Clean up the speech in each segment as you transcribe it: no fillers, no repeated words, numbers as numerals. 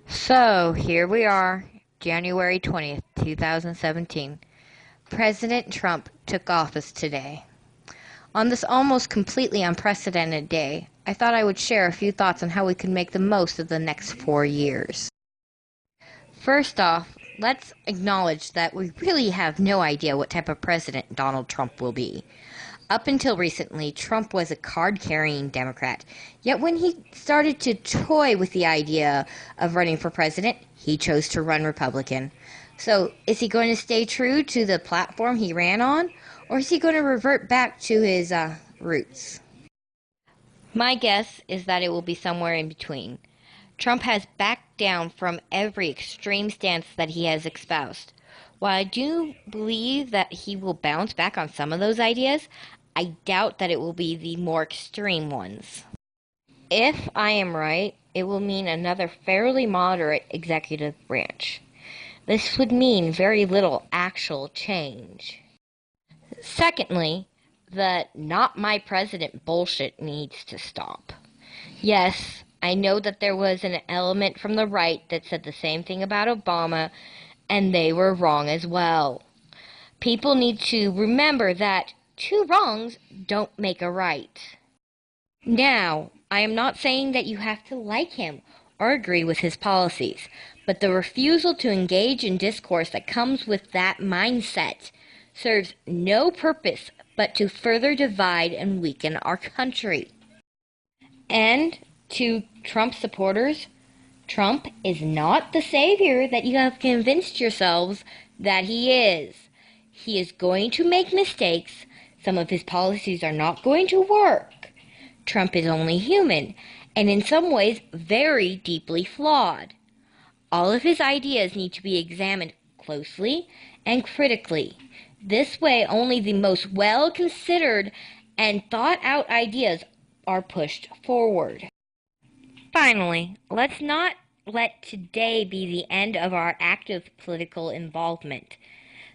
So, here we are, January 20th, 2017. President Trump took office today. On this almost completely unprecedented day, I thought I would share a few thoughts on how we can make the most of the next 4 years. First off, let's acknowledge that we really have no idea what type of president Donald Trump will be. Up until recently, Trump was a card-carrying Democrat. Yet when he started to toy with the idea of running for president, he chose to run Republican. So, is he going to stay true to the platform he ran on, or is he going to revert back to his roots? My guess is that it will be somewhere in between. Trump has backed down from every extreme stance that he has espoused. While I do believe that he will bounce back on some of those ideas, I doubt that it will be the more extreme ones. If I am right, it will mean another fairly moderate executive branch. This would mean very little actual change. Secondly, the "not my president" bullshit needs to stop. Yes, I know that there was an element from the right that said the same thing about Obama, and they were wrong as well. People need to remember that two wrongs don't make a right. Now, I am not saying that you have to like him or agree with his policies, but the refusal to engage in discourse that comes with that mindset serves no purpose but to further divide and weaken our country. And to Trump supporters, Trump is not the savior that you have convinced yourselves that he is. He is going to make mistakes. Some of his policies are not going to work. Trump is only human, and in some ways very deeply flawed. All of his ideas need to be examined closely and critically. This way, only the most well-considered and thought-out ideas are pushed forward. Finally, let's not let today be the end of our active political involvement.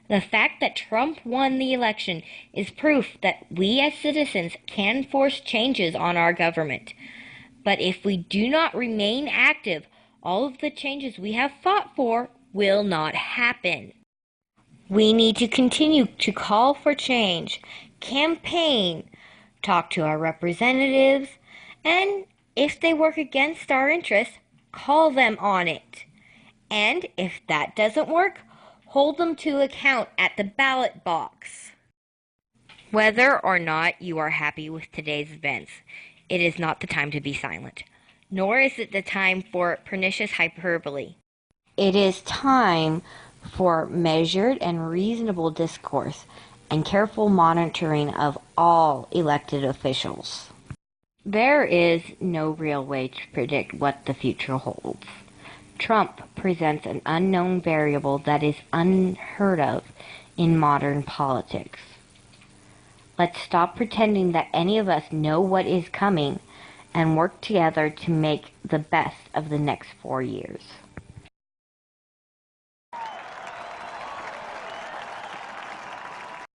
The fact that Trump won the election is proof that we as citizens can force changes on our government. But if we do not remain active, all of the changes we have fought for will not happen. We need to continue to call for change, campaign, talk to our representatives, and if they work against our interests, call them on it. And if that doesn't work, hold them to account at the ballot box. Whether or not you are happy with today's events, it is not the time to be silent, nor is it the time for pernicious hyperbole. It is time for measured and reasonable discourse and careful monitoring of all elected officials. There is no real way to predict what the future holds. Trump presents an unknown variable that is unheard of in modern politics. Let's stop pretending that any of us know what is coming and work together to make the best of the next 4 years.